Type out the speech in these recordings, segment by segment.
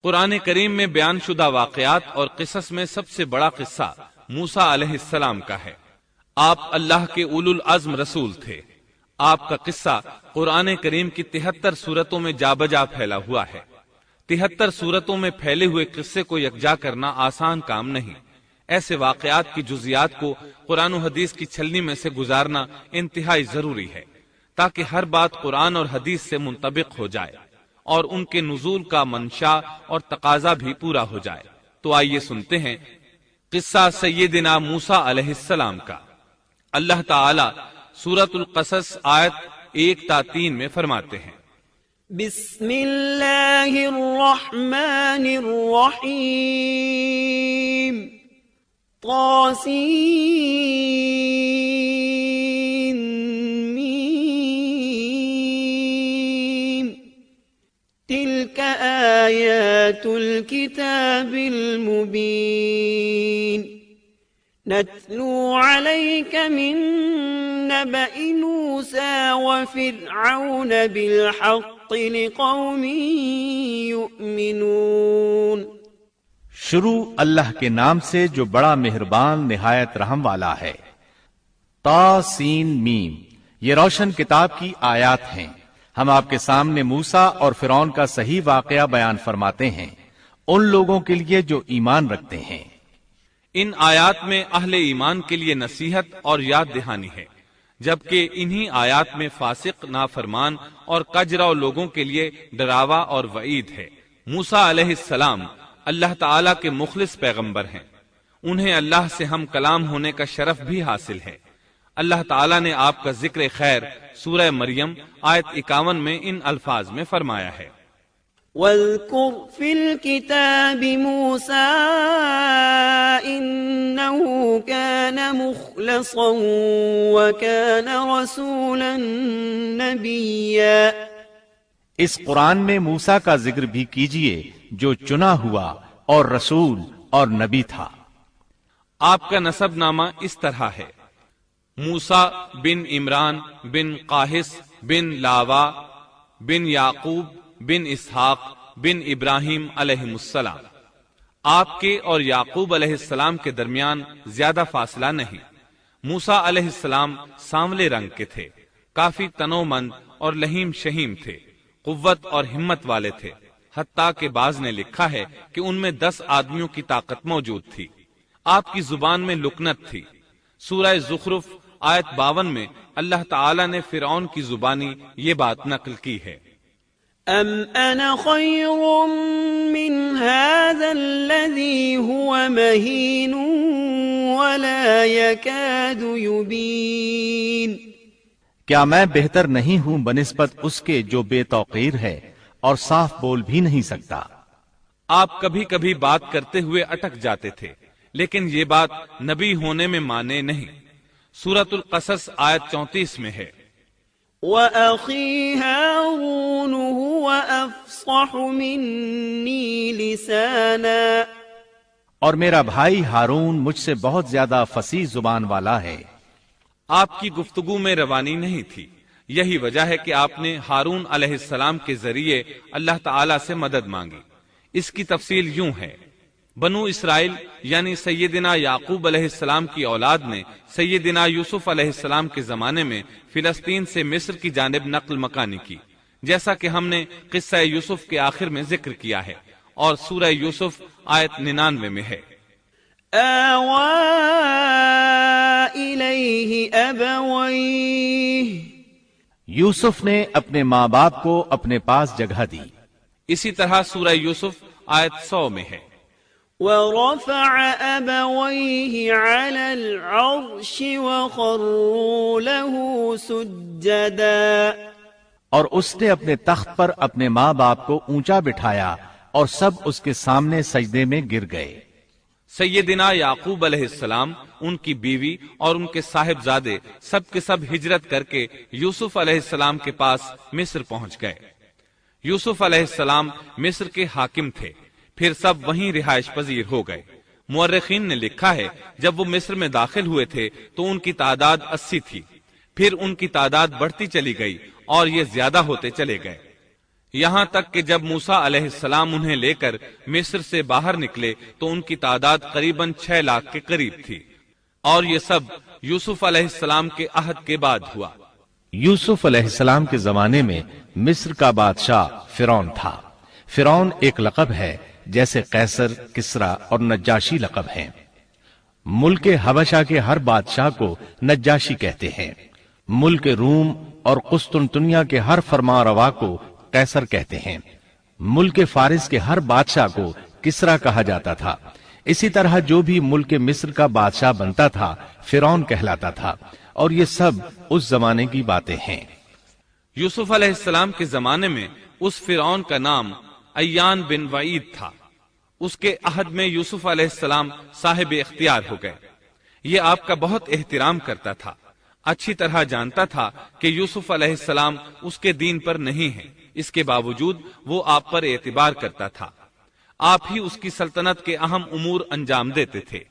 قرآن کریم میں بیان شدہ واقعات اور قصص میں سب سے بڑا قصہ موسیٰ علیہ السلام کا ہے۔ آپ اللہ کے اولو العزم رسول تھے۔ آپ کا قصہ قرآن کریم کی 73 سورتوں میں جا بجا پھیلا ہوا ہے۔ 73 سورتوں میں پھیلے ہوئے قصے کو یکجا کرنا آسان کام نہیں۔ ایسے واقعات کی جزیات کو قرآن و حدیث کی چھلنی میں سے گزارنا انتہائی ضروری ہے، تاکہ ہر بات قرآن اور حدیث سے منطبق ہو جائے اور ان کے نزول کا منشا اور تقاضا بھی پورا ہو جائے۔ تو آئیے سنتے ہیں قصہ سیدنا موسیٰ علیہ السلام کا۔ اللہ تعالی سورۃ القصص آیت 1 تا 3 میں فرماتے ہیں، بسم اللہ الرحمن الرحیم، طاسین میم، تلک آیات الکتاب المبین، نتلو علیک من نبأ موسیٰ وفرعون بالحق لقوم یؤمنون۔ شروع اللہ کے نام سے جو بڑا مہربان نہایت رحم والا ہے۔ تا سین میم، یہ روشن کتاب کی آیات ہیں۔ ہم آپ کے سامنے موسیٰ اور فرعون کا صحیح واقعہ بیان فرماتے ہیں ان لوگوں کے لیے جو ایمان رکھتے ہیں۔ ان آیات میں اہل ایمان کے لیے نصیحت اور یاد دہانی ہے، جبکہ انہی آیات میں فاسق، نافرمان اور کجرا لوگوں کے لیے ڈراوا اور وعید ہے۔ موسیٰ علیہ السلام اللہ تعالیٰ کے مخلص پیغمبر ہیں۔ انہیں اللہ سے ہم کلام ہونے کا شرف بھی حاصل ہے۔ اللہ تعالیٰ نے آپ کا ذکر خیر سورہ مریم آیت 51 میں ان الفاظ میں فرمایا ہے، وَاذْكُرْ فِي الْكِتَابِ مُوسَىٰ إِنَّهُ كَانَ مُخْلَصًا وَكَانَ رَسُولًا نَبِيًّا۔ اس قرآن میں موسیٰ کا ذکر بھی کیجئے جو چنا ہوا اور رسول اور نبی تھا۔ آپ کا نسب نامہ اس طرح ہے، موسیٰ بن عمران بن قاہس بن لاوا بن یعقوب بن اسحاق بن ابراہیم علیہ السلام۔ آپ کے اور یعقوب علیہ السلام کے درمیان زیادہ فاصلہ نہیں۔ موسیٰ علیہ السلام سانولے رنگ کے تھے، کافی تنومند اور لہیم شہیم تھے، قوت اور ہمت والے تھے، حتیٰ کہ بعض نے لکھا ہے کہ ان میں 10 آدمیوں کی طاقت موجود تھی۔ آپ کی زبان میں لکنت تھی۔ سورہ زخرف آیت 52 میں اللہ تعالی نے فرعون کی زبانی یہ بات نقل کی ہے، ام انا خیر من هذا الذي هو مهین ولا يكاد يبین۔ کیا میں بہتر نہیں ہوں بنسبت اس کے جو بے توقیر ہے اور صاف بول بھی نہیں سکتا۔ آپ کبھی کبھی بات کرتے ہوئے اٹک جاتے تھے، لیکن یہ بات نبی ہونے میں مانے نہیں۔ سورۃ القصص آیت 34 میں ہے، وَأَخِي هَارُونُ هُوَ أَفْصَحُ مِنِّي لِسَانًا، اور میرا بھائی ہارون مجھ سے بہت زیادہ فصیح زبان والا ہے۔ آپ کی گفتگو میں روانی نہیں تھی، یہی وجہ ہے کہ آپ نے ہارون علیہ السلام کے ذریعے اللہ تعالی سے مدد مانگی۔ اس کی تفصیل یوں ہے، بنو اسرائیل یعنی سیدنا یعقوب علیہ السلام کی اولاد نے سیدنا یوسف علیہ السلام کے زمانے میں فلسطین سے مصر کی جانب نقل مکانی کی، جیسا کہ ہم نے قصہ یوسف کے آخر میں ذکر کیا ہے، اور سورہ یوسف آیت 99 میں ہے، آوَا إِلَيْهِ أَبَوَيْهِ، یوسف نے اپنے ماں باپ کو اپنے پاس جگہ دی۔ اسی طرح سورہ یوسف آیت 100 میں ہے، وَرَفَعَ أَبَوَيْهِ عَلَى الْعَرْشِ وَخَرُّوا لَهُ سُجَّدًا، اور اس نے اپنے تخت پر اپنے ماں باپ کو اونچا بٹھایا اور سب اس کے سامنے سجدے میں گر گئے۔ سیدنا یعقوب علیہ السلام، ان کی بیوی اور ان کے صاحبزادے سب کے سب ہجرت کر کے یوسف علیہ السلام کے پاس مصر پہنچ گئے۔ یوسف علیہ السلام مصر کے حاکم تھے، پھر سب وہیں رہائش پذیر ہو گئے۔ مورخین نے لکھا ہے جب وہ مصر میں داخل ہوئے تھے تو ان کی تعداد 80 تھی، پھر ان کی تعداد بڑھتی چلی گئی اور یہ زیادہ ہوتے چلے گئے۔ یہاں تک کہ جب موسیٰ علیہ السلام انہیں لے کر مصر سے باہر نکلے تو ان کی تعداد قریباً 6 لاکھ کے قریب تھی، اور یہ سب یوسف علیہ السلام کے عہد کے بعد ہوا۔ یوسف علیہ السلام کے زمانے میں مصر کا بادشاہ فرعون تھا۔ فرعون ایک لقب ہے جیسے قیصر، کسرا اور نجاشی لقب ہیں۔ ملک حبشہ کے ہر بادشاہ کو نجاشی کہتے ہیں۔ ملک روم اور قسطنطنیہ کے ہر فرما روا کو قیصر کہتے ہیں۔ ملک فارس کے ہر بادشاہ کو کسرا کہا جاتا تھا۔ اسی طرح جو بھی ملک مصر کا بادشاہ بنتا تھا فرعون کہلاتا تھا، اور یہ سب اس زمانے کی باتیں ہیں۔ یوسف علیہ السلام کے زمانے میں اس فرعون کا نام ایان بن وعید تھا۔ اس کے عہد میں یوسف علیہ السلام صاحب اختیار ہو گئے۔ یہ آپ کا بہت احترام کرتا تھا، اچھی طرح جانتا تھا کہ یوسف علیہ السلام اس کے دین پر نہیں ہیں، اس کے باوجود وہ آپ پر اعتبار کرتا تھا۔ آپ ہی اس کی سلطنت کے اہم امور انجام دیتے تھے۔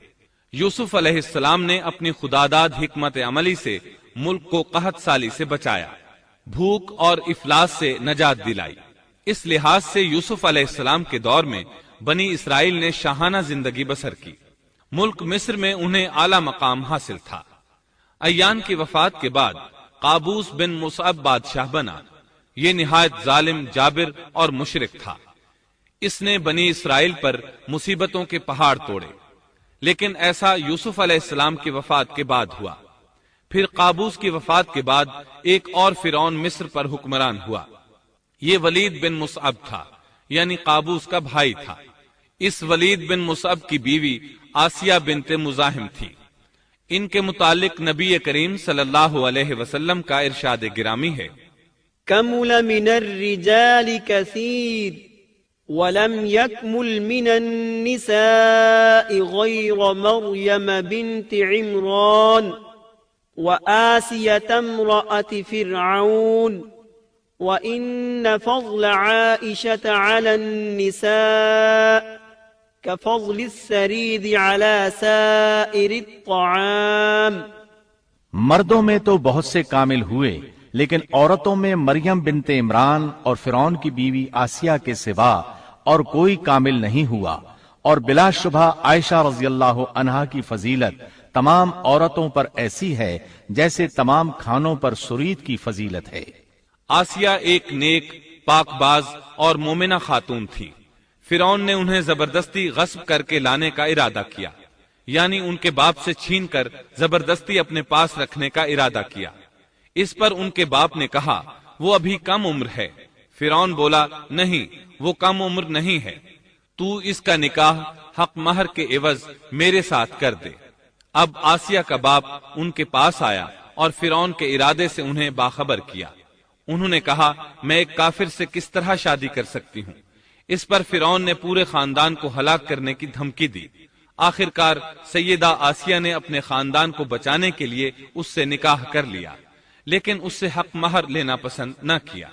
یوسف علیہ السلام نے اپنی خداداد حکمت عملی سے ملک کو قحط سالی سے بچایا، بھوک اور افلاس سے نجات دلائی۔ اس لحاظ سے یوسف علیہ السلام کے دور میں بنی اسرائیل نے شاہانہ زندگی بسر کی۔ ملک مصر میں انہیں اعلی مقام حاصل تھا۔ ایان کی وفات کے بعد قابوس بن مصعب بادشاہ بنا۔ یہ نہایت ظالم، جابر اور مشرک تھا۔ اس نے بنی اسرائیل پر مصیبتوں کے پہاڑ توڑے، لیکن ایسا یوسف علیہ السلام کی وفات کے بعد ہوا۔ پھر قابوس کی وفات کے بعد ایک اور فرعون مصر پر حکمران ہوا۔ یہ ولید بن مصعب تھا، یعنی قابوس کا بھائی تھا۔ اس ولید بن مصعب کی بیوی آسیہ بنت مزاحم تھی۔ ان کے متعلق نبی کریم صلی اللہ علیہ وسلم کا ارشاد گرامی ہے، كمل من الرجال كثير ولم يكمل من النساء غير مريم بنت عمران وآسية امرأة فرعون وإن فضل عائشة على النساء كفضل السريد على سائر الطعام۔ مردوں میں تو بہت سے کامل ہوئے، لیکن عورتوں میں مریم بنت عمران اور فرعون کی بیوی آسیہ کے سوا اور کوئی کامل نہیں ہوا، اور بلا شبہ عائشہ رضی اللہ عنہا کی فضیلت تمام عورتوں پر ایسی ہے جیسے تمام کھانوں پر سرید کی فضیلت ہے۔ آسیہ ایک نیک، پاک باز اور مومنہ خاتون تھی۔ فرعون نے انہیں زبردستی غصب کر کے لانے کا ارادہ کیا، یعنی ان کے باپ سے چھین کر زبردستی اپنے پاس رکھنے کا ارادہ کیا۔ اس پر ان کے باپ نے کہا وہ ابھی کم عمر ہے۔ فرعون بولا نہیں، وہ کم عمر نہیں ہے، تو اس کا نکاح حق مہر کے عوض میرے ساتھ کر دے۔ اب آسیہ کا باپ ان کے پاس آیا اور فرعون کے ارادے سے انہیں باخبر کیا۔ انہوں نے کہا میں ایک کافر سے کس طرح شادی کر سکتی ہوں؟ اس پر فرعون نے پورے خاندان کو ہلاک کرنے کی دھمکی دی۔ آخرکار سیدہ آسیہ نے اپنے خاندان کو بچانے کے لیے اس سے نکاح کر لیا، لیکن اس سے حق مہر لینا پسند نہ کیا۔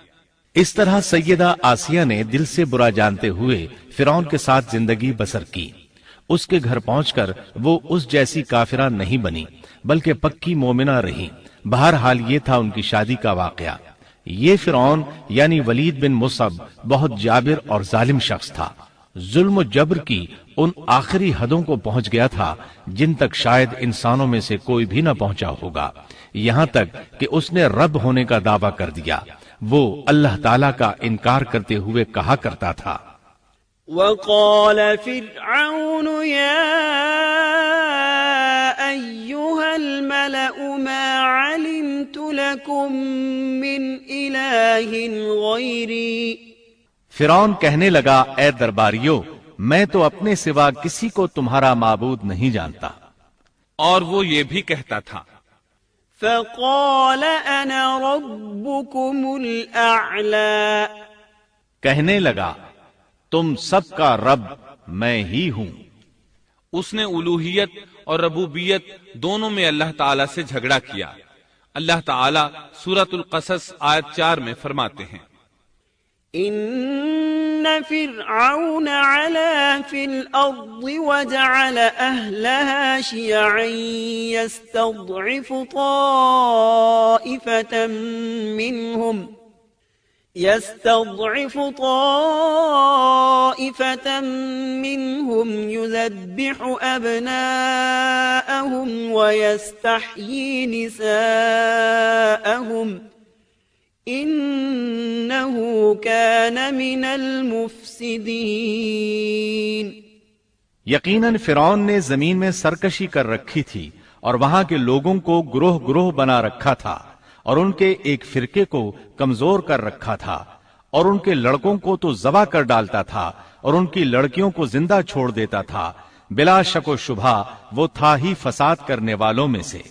اس طرح سیدہ آسیہ نے دل سے برا جانتے ہوئے فرعون کے ساتھ زندگی بسر کی۔ اس کے گھر پہنچ کر وہ اس جیسی کافرہ نہیں بنی، بلکہ پکی مومنہ رہی۔ بہرحال یہ تھا ان کی شادی کا واقعہ۔ یہ فرعون یعنی ولید بن مصعب بہت جابر اور ظالم شخص تھا۔ ظلم و جبر کی ان آخری حدوں کو پہنچ گیا تھا جن تک شاید انسانوں میں سے کوئی بھی نہ پہنچا ہوگا، یہاں تک کہ اس نے رب ہونے کا دعویٰ کر دیا۔ وہ اللہ تعالیٰ کا انکار کرتے ہوئے کہا کرتا تھا، وقال فرعون يا أيها الملأ ما علمت لكم من إله غيري۔ فرعون کہنے لگا اے درباریو، میں تو اپنے سوا کسی کو تمہارا معبود نہیں جانتا۔ اور وہ یہ بھی کہتا تھا، فقال أنا ربكم الأعلى۔ کہنے لگا تم سب کا رب میں ہی ہوں۔ اس نے الوہیت اور ربوبیت دونوں میں اللہ تعالیٰ سے جھگڑا کیا۔ اللہ تعالیٰ سورۃ القصص آیت 4 میں فرماتے ہیں، إن فرعون علا في الأرض وجعل أهلها شيعا يستضعف طائفة منهم يستضعف طائفة منهم يذبح أبناءهم ويستحيي نساءهم إنه كان من المفسدين۔ یقیناً فرعون نے زمین میں سرکشی کر رکھی تھی اور وہاں کے لوگوں کو گروہ گروہ بنا رکھا تھا اور ان کے ایک فرقے کو کمزور کر رکھا تھا اور ان کے لڑکوں کو تو ذبح کر ڈالتا تھا اور ان کی لڑکیوں کو زندہ چھوڑ دیتا تھا۔ بلا شک و شبہ وہ تھا ہی فساد کرنے والوں میں سے۔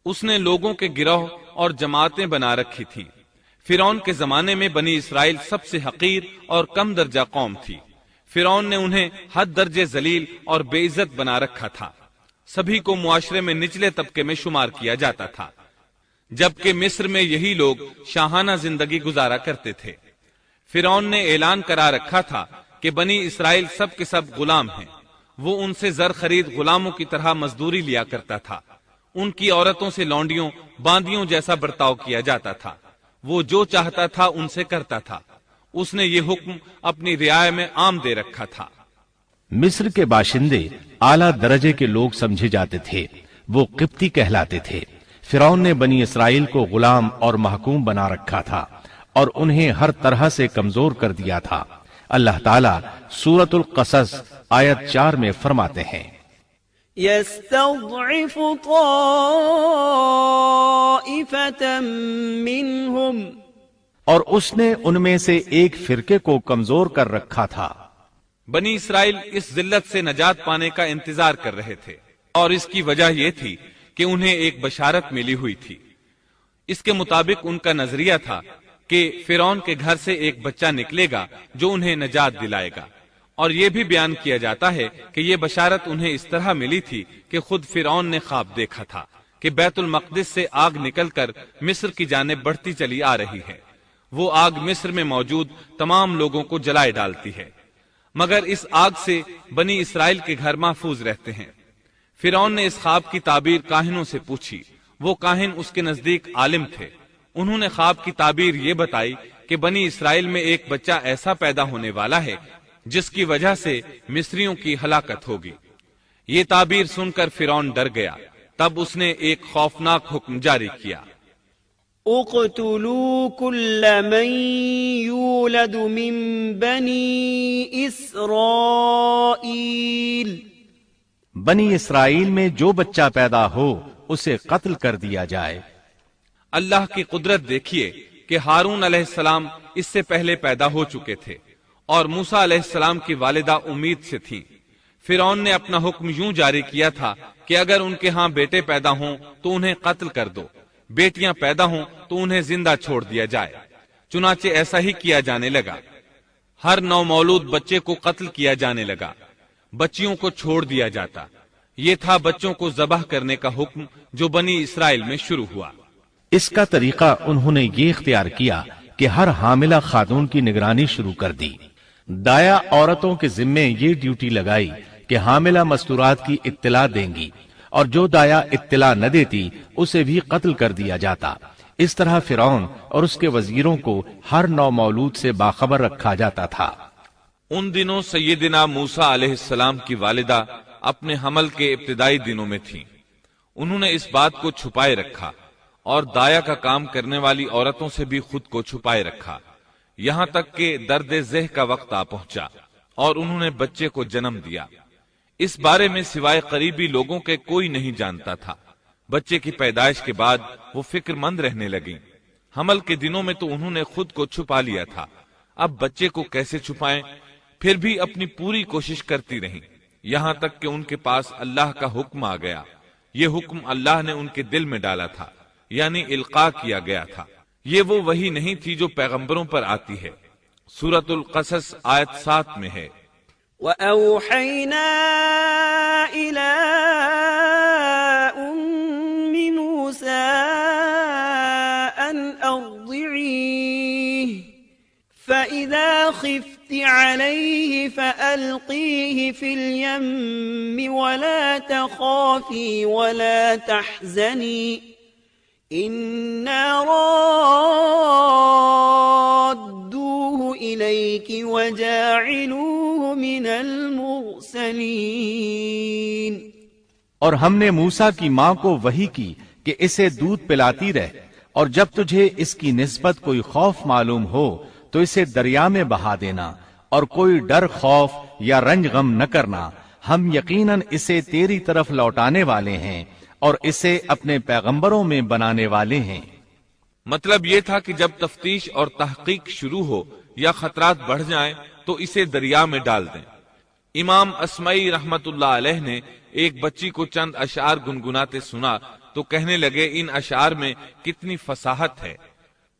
اس نے لوگوں کے گروہ اور جماعتیں بنا رکھی تھی۔ فرعون کے زمانے میں بنی اسرائیل سب سے حقیر اور کم درجہ قوم تھی۔ فرعون نے انہیں حد درجے ذلیل اور بے عزت بنا رکھا تھا۔ سبھی کو معاشرے میں نچلے طبقے میں شمار کیا جاتا تھا، جبکہ مصر میں یہی لوگ شاہانہ زندگی گزارا کرتے تھے۔ فرعون نے اعلان کرا رکھا تھا کہ بنی اسرائیل سب کے سب غلام ہیں۔ وہ ان سے زر خرید غلاموں کی طرح مزدوری لیا کرتا تھا۔ ان کی عورتوں سے لونڈیوں باندیوں جیسا برتاؤ کیا جاتا تھا۔ وہ جو چاہتا تھا ان سے کرتا تھا۔ اس نے یہ حکم اپنی رعایا میں عام دے رکھا تھا۔ مصر کے باشندے اعلیٰ درجے کے لوگ سمجھے جاتے تھے، وہ قبطی کہلاتے تھے۔ فرعون نے بنی اسرائیل کو غلام اور محکوم بنا رکھا تھا اور انہیں ہر طرح سے کمزور کر دیا تھا۔ اللہ تعالیٰ سورۃ القصص آیت 4 میں فرماتے ہیں، يستضعف طائفة منهم، اور اس نے ان میں سے ایک فرقے کو کمزور کر رکھا تھا۔ بنی اسرائیل اس ذلت سے نجات پانے کا انتظار کر رہے تھے، اور اس کی وجہ یہ تھی کہ انہیں ایک بشارت ملی ہوئی تھی۔ اس کے مطابق ان کا نظریہ تھا کہ فرعون کے گھر سے ایک بچہ نکلے گا جو انہیں نجات دلائے گا، اور یہ بھی بیان کیا جاتا ہے کہ یہ بشارت انہیں اس طرح ملی تھی کہ خود فرعون نے خواب دیکھا تھا کہ بیت المقدس سے آگ نکل کر مصر کی جانب بڑھتی چلی آ رہی ہے۔ وہ آگ مصر میں موجود تمام لوگوں کو جلائے ڈالتی ہے، مگر اس آگ سے بنی اسرائیل کے گھر محفوظ رہتے ہیں۔ فرعون نے اس خواب کی تعبیر کاہنوں سے پوچھی۔ وہ کاہن اس کے نزدیک عالم تھے۔ انہوں نے خواب کی تعبیر یہ بتائی کہ بنی اسرائیل میں ایک بچہ ایسا پیدا ہونے والا ہے جس کی وجہ سے مصریوں کی ہلاکت ہوگی۔ یہ تعبیر سن کر فرعون ڈر گیا۔ تب اس نے ایک خوفناک حکم جاری کیا، اقتلوا كل من يولد من بني اسرائيل، بنی اسرائیل میں جو بچہ پیدا ہو اسے قتل کر دیا جائے۔ اللہ کی قدرت دیکھیے کہ ہارون علیہ السلام اس سے پہلے پیدا ہو چکے تھے اور موسیٰ علیہ السلام کی والدہ امید سے تھیں۔ فرعون نے اپنا حکم یوں جاری کیا تھا کہ اگر ان کے ہاں بیٹے پیدا ہوں تو انہیں قتل کر دو، بیٹیاں پیدا ہوں تو انہیں زندہ چھوڑ دیا جائے۔ چنانچہ ایسا ہی کیا جانے لگا۔ ہر نومولود بچے کو قتل کیا جانے لگا، بچیوں کو چھوڑ دیا جاتا۔ یہ تھا بچوں کو ذبح کرنے کا حکم جو بنی اسرائیل میں شروع ہوا۔ اس کا طریقہ انہوں نے یہ اختیار کیا کہ ہر حاملہ خاتون کی نگرانی شروع کر دی۔ دایا عورتوں کے ذمے یہ ڈیوٹی لگائی کہ حاملہ مستورات کی اطلاع دیں گی، اور جو دایا اطلاع نہ دیتی اسے بھی قتل کر دیا جاتا۔ اس طرح فرعون اور اس کے وزیروں کو ہر نو مولود سے باخبر رکھا جاتا تھا۔ ان دنوں سیدنا موسیٰ علیہ السلام کی والدہ اپنے حمل کے ابتدائی دنوں میں تھیں۔ انہوں نے اس بات کو چھپائے رکھا اور دایا کا کام کرنے والی عورتوں سے بھی خود کو چھپائے رکھا، یہاں تک کہ درد ذہ کا وقت آ پہنچا اور انہوں نے بچے کو جنم دیا۔ اس بارے میں سوائے قریبی لوگوں کے کوئی نہیں جانتا تھا۔ بچے کی پیدائش کے بعد وہ فکر مند رہنے لگیں۔ حمل کے دنوں میں تو انہوں نے خود کو چھپا لیا تھا، اب بچے کو کیسے چھپائیں؟ پھر بھی اپنی پوری کوشش کرتی رہیں، یہاں تک کہ ان کے پاس اللہ کا حکم آ گیا۔ یہ حکم اللہ نے ان کے دل میں ڈالا تھا، یعنی القاء کیا گیا تھا۔ یہ وہ وحی نہیں تھی جو پیغمبروں پر آتی ہے۔ سورۃ القصص آیت 7 میں ہے، وَأَوْحَيْنَا إِلَىٰ أُمِّ مُوسَىٰ أَنْ أَرْضِعِيهِ فَإِذَا خِفْتِ عَلَيْهِ فَأَلْقِيهِ فِي الْيَمِّ وَلَا تَخَافِي وَلَا تَحْزَنِي إِنَّا رَادُّوهُ إليك وجاعلوه من المرسلين۔ اور ہم نے موسیٰ کی ماں کو وحی کی کہ اسے دودھ پلاتی رہ، اور جب تجھے اس کی نسبت کوئی خوف معلوم ہو تو اسے دریا میں بہا دینا، اور کوئی ڈر خوف یا رنج غم نہ کرنا، ہم یقیناً اسے تیری طرف لوٹانے والے ہیں اور اسے اپنے پیغمبروں میں بنانے والے ہیں۔ مطلب یہ تھا کہ جب تفتیش اور تحقیق شروع ہو یا خطرات بڑھ جائیں تو اسے دریا میں ڈال دیں۔ امام اسمعی رحمت اللہ علیہ نے ایک بچی کو چند اشعار گنگناتے سنا تو کہنے لگے ان اشعار میں کتنی فصاحت ہے۔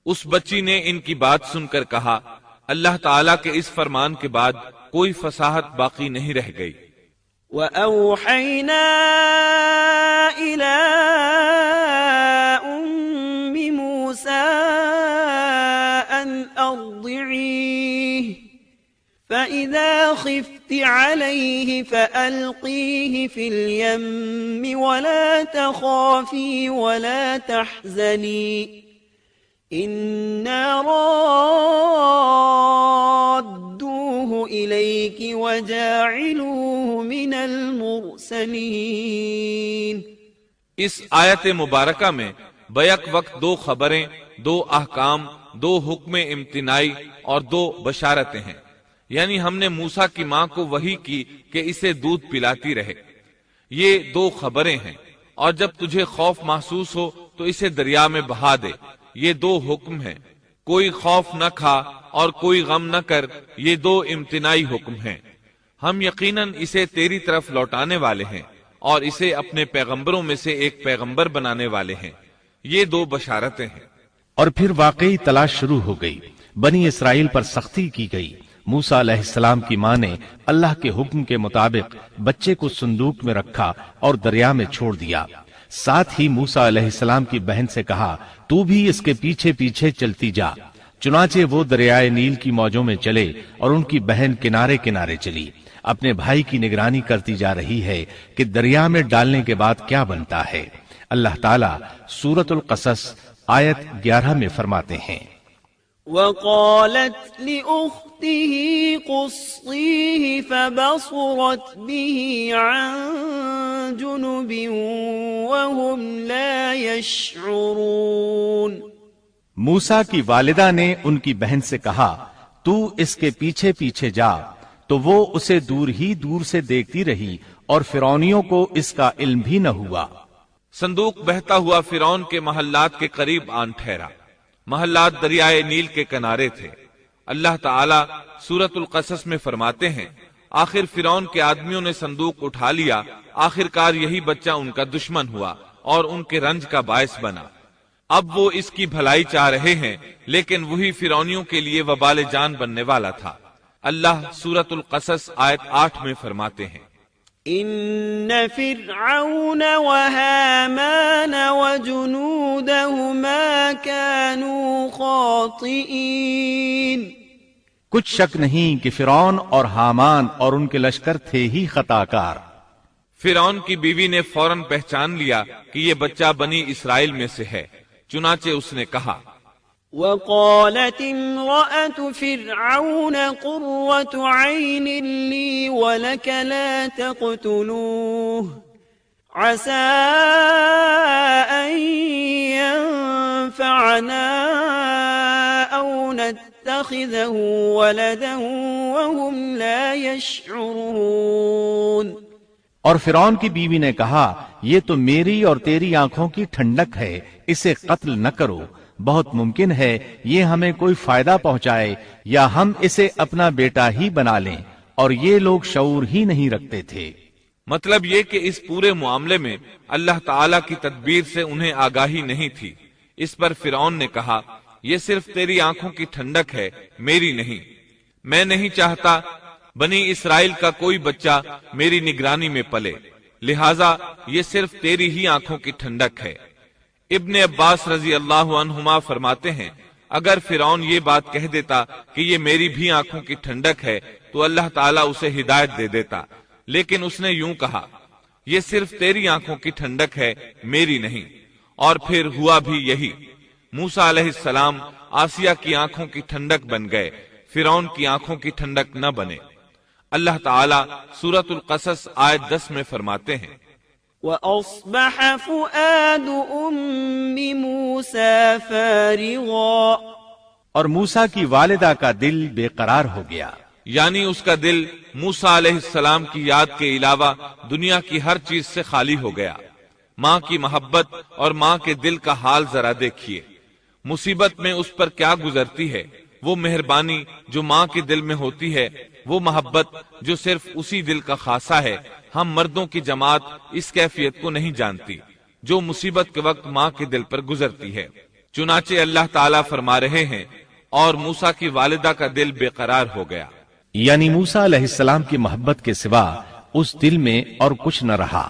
اس بچی نے ان کی بات سن کر کہا اللہ تعالیٰ کے اس فرمان کے بعد کوئی فصاحت باقی نہیں رہ گئی۔ وَأَوْحَيْنَا إِلَىٰ أُمِّ مُوسَىٰ أَنْ أَرْضِعِيهِ فَإِذَا خِفْتِ عَلَيْهِ فَأَلْقِيهِ فِي الْيَمِّ وَلَا تَخَافِي وَلَا تَحْزَنِي إِنَّا رَادُّوهُ إِلَيْكِ وَجَاعِلُوهُ مِنَ الْمُرْسَلِينَ۔ اس آیت مبارکہ میں بیک وقت دو خبریں، دو احکام، دو حکم امتناعی اور دو بشارتیں ہیں، یعنی ہم نے موسیٰ کی ماں کو وحی کی کہ اسے دودھ پلاتی رہے، یہ دو خبریں ہیں، اور جب تجھے خوف محسوس ہو تو اسے دریا میں بہا دے، یہ دو حکم ہیں۔ کوئی خوف نہ کھا اور کوئی غم نہ کر، یہ دو امتناعی حکم ہیں۔ ہم یقیناً اسے تیری طرف لوٹانے والے ہیں اور اسے اپنے پیغمبروں میں سے ایک پیغمبر بنانے والے ہیں، یہ دو بشارتیں ہیں۔ اور پھر واقعی تلاش شروع ہو گئی، بنی اسرائیل پر سختی کی گئی۔ موسیٰ علیہ السلام کی ماں نے اللہ کے حکم کے مطابق بچے کو صندوق میں رکھا اور دریا میں چھوڑ دیا۔ ساتھ ہی موسیٰ علیہ السلام کی بہن سے کہا تو بھی اس کے پیچھے پیچھے چلتی جا۔ چنانچہ وہ دریائے نیل کی موجوں میں چلے اور ان کی بہن کنارے کنارے چلی، اپنے بھائی کی نگرانی کرتی جا رہی ہے کہ دریا میں ڈالنے کے بعد کیا بنتا ہے۔ اللہ تعالیٰ سورۃ القصص آیت 11 میں فرماتے ہیں وقالت لأخته قصيه فبصرت به عن جنب وهم لا يشعرون۔ موسیٰ کی والدہ نے ان کی بہن سے کہا تو اس کے پیچھے پیچھے جا، تو وہ اسے دور ہی دور سے دیکھتی رہی اور فرعونیوں کو اس کا علم بھی نہ ہوا۔ صندوق بہتا ہوا فرعون کے محلات کے قریب آن ٹھہرا۔ محلات دریائے نیل کے کنارے تھے۔ اللہ تعالیٰ سورۃ القصص میں فرماتے ہیں آخر فرعون کے آدمیوں نے صندوق اٹھا لیا، آخرکار یہی بچہ ان کا دشمن ہوا اور ان کے رنج کا باعث بنا۔ اب وہ اس کی بھلائی چاہ رہے ہیں لیکن وہی فرعونیوں کے لیے وبال جان بننے والا تھا۔ اللہ سورۃ القصص آیت 8 میں فرماتے ہیں ان فرعون وهامان وجنودهما كانوا خاطئين۔ کچھ شک نہیں کہ فرعون اور حامان اور ان کے لشکر تھے ہی خطا کار۔ فرعون کی بیوی نے فوراً پہچان لیا کہ یہ بچہ بنی اسرائیل میں سے ہے، چنانچہ اس نے کہا وقالت امرأة فرعون قرة عين لي ولك لا تقتلوه عسى أن ينفعنا أو نتخذه ولدا وهم لا يشعرون۔ اور فرعون کی بیوی نے کہا یہ تو میری اور تیری آنکھوں کی ٹھنڈک ہے، اسے قتل نہ کرو، بہت ممکن ہے یہ ہمیں کوئی فائدہ پہنچائے یا ہم اسے اپنا بیٹا ہی بنا لیں، اور یہ لوگ شعور ہی نہیں رکھتے تھے۔ مطلب یہ کہ اس پورے معاملے میں اللہ تعالیٰ کی تدبیر سے انہیں آگاہی نہیں تھی۔ اس پر فرعون نے کہا یہ صرف تیری آنکھوں کی ٹھنڈک ہے، میری نہیں۔ میں نہیں چاہتا بنی اسرائیل کا کوئی بچہ میری نگرانی میں پلے، لہٰذا یہ صرف تیری ہی آنکھوں کی ٹھنڈک ہے۔ ابن عباس رضی اللہ عنہما فرماتے ہیں اگر فرعون یہ بات کہہ دیتا کہ یہ میری بھی آنکھوں کی ٹھنڈک ہے تو اللہ تعالیٰ اسے ہدایت دے دیتا، لیکن اس نے یوں کہا یہ صرف تیری آنکھوں کی ٹھنڈک ہے، میری نہیں۔ اور پھر ہوا بھی یہی، موسیٰ علیہ السلام آسیہ کی آنکھوں کی ٹھنڈک بن گئے۔ فرعون کی آنکھوں کی ٹھنڈک نہ بنے۔ اللہ تعالی سورۃ القصص آیت 10 میں فرماتے ہیں، وَأَصْبَحَ فُؤَادُ أُمِّ مُوسَى فَارِغًا، اور موسیٰ کی والدہ کا دل بے قرار ہو گیا، یعنی اس کا دل موسیٰ علیہ السلام کی یاد کے علاوہ دنیا کی ہر چیز سے خالی ہو گیا۔ ماں کی محبت اور ماں کے دل کا حال ذرا دیکھیے، مصیبت میں اس پر کیا گزرتی ہے۔ وہ مہربانی جو ماں کے دل میں ہوتی ہے، وہ محبت جو صرف اسی دل کا خاصہ ہے، ہم مردوں کی جماعت اس کیفیت کو نہیں جانتی جو مصیبت کے وقت ماں کے دل پر گزرتی ہے۔ چنانچہ اللہ تعالیٰ فرما رہے ہیں، اور موسیٰ کی والدہ کا دل بے قرار ہو گیا، یعنی موسیٰ علیہ السلام کی محبت کے سوا اس دل میں اور کچھ نہ رہا۔